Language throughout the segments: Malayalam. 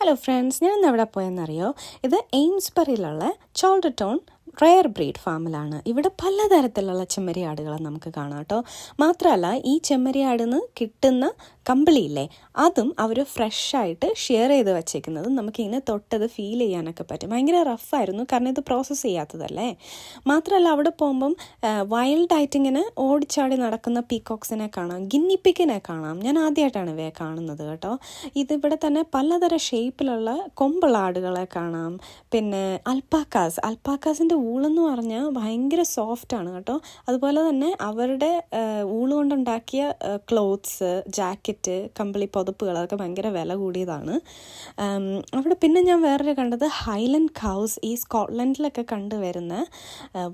ഹലോ ഫ്രണ്ട്സ്, ഞാൻ ഇന്ന് എവിടെ പോയെന്നറിയോ? ഇത് എയിംസ്ബറിയിലുള്ള ചോൾട്ടൺ റെയർ ബ്രീഡ് ഫാമിലാണ്. ഇവിടെ പലതരത്തിലുള്ള ചെമ്മരിയാടുകളെ നമുക്ക് കാണാം കേട്ടോ. മാത്രമല്ല, ഈ ചെമ്മരിയാടിന് കിട്ടുന്ന കമ്പിളിയില്ലേ, അതും അവർ ഫ്രഷായിട്ട് ഷെയർ ചെയ്ത് വച്ചേക്കുന്നത് നമുക്കിങ്ങനെ തൊട്ടത് ഫീൽ ചെയ്യാനൊക്കെ പറ്റും. ഭയങ്കര റഫായിരുന്നു, കാരണം ഇത് പ്രോസസ്സ് ചെയ്യാത്തതല്ലേ. മാത്രമല്ല, അവിടെ പോകുമ്പം വൈൽഡായിട്ട് ഇങ്ങനെ ഓടിച്ചാടി നടക്കുന്ന പീക്കോക്സിനെ കാണാം, ഗിന്നിപ്പിക്കിനെ കാണാം. ഞാൻ ആദ്യമായിട്ടാണ് ഇവയെ കാണുന്നത് കേട്ടോ. ഇതിവിടെ തന്നെ പലതരം ഷേപ്പിലുള്ള കൊമ്പുള്ള ആടുകളെ കാണാം. പിന്നെ അൽപ്പാക്കാസിൻ്റെ ഊളെന്ന് പറഞ്ഞാൽ ഭയങ്കര സോഫ്റ്റാണ് കേട്ടോ. അതുപോലെ തന്നെ അവരുടെ ഊള് കൊണ്ടുണ്ടാക്കിയ ക്ലോത്ത്സ്, ജാക്കറ്റ്, കമ്പിളി പുതപ്പുകൾ അതൊക്കെ ഭയങ്കര വില കൂടിയതാണ്. അവിടെ പിന്നെ ഞാൻ വേറൊരു കണ്ടത് ഹൈലൻഡ് കൗസ്. ഈ സ്കോട്ട്ലൻഡിലൊക്കെ കണ്ടുവരുന്ന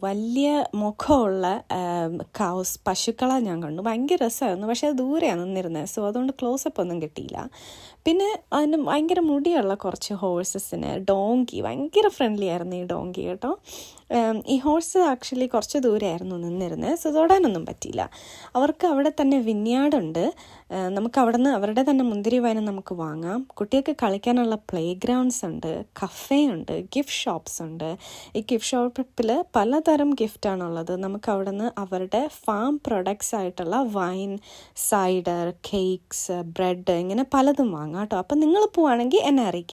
വലിയ മുഖമുള്ള കൗസ്, പശുക്കളെ ഞാൻ കണ്ടു. ഭയങ്കര രസമായിരുന്നു, പക്ഷേ അത് ദൂരെയാണ് നിന്നിരുന്നത്, സോ അതുകൊണ്ട് ക്ലോസപ്പ് ഒന്നും കിട്ടിയില്ല. പിന്നെ അതിന് ഭയങ്കര മുടിയുള്ള കുറച്ച് ഹോഴ്സസിന്, ഡോങ്കി ഭയങ്കര ഫ്രണ്ട്ലി ആയിരുന്നു ഈ ഡോങ്കി കേട്ടോ. ഈ ഹോഴ്സ് ആക്ച്വലി കുറച്ച് ദൂരെയായിരുന്നു നിന്നിരുന്നത്, സോ തൊടാനൊന്നും പറ്റിയില്ല. അവർക്ക് അവിടെ തന്നെ വിന്യാർഡുണ്ട്. നമുക്ക് അവിടെ നിന്ന് അവരുടെ തന്നെ മുന്തിരി വൈൻ നമുക്ക് വാങ്ങാം. കുട്ടികൾക്ക് കളിക്കാനുള്ള പ്ലേ ഗ്രൗണ്ട്സ് ഉണ്ട്, കഫേ ഉണ്ട്, ഗിഫ്റ്റ് ഷോപ്സ് ഉണ്ട്. ഈ ഗിഫ്റ്റ് ഷോപ്പിൽ പലതരം ഗിഫ്റ്റാണുള്ളത്. നമുക്ക് അവിടെ നിന്ന് അവരുടെ ഫാം പ്രൊഡക്ട്സ് ആയിട്ടുള്ള വൈൻ, സൈഡർ, കേക്ക്സ്, ബ്രെഡ്, ഇങ്ങനെ പലതും വാങ്ങാം കേട്ടോ. അപ്പം നിങ്ങൾ പോവുകയാണെങ്കിൽ എന്നെ അറിയിക്കുക.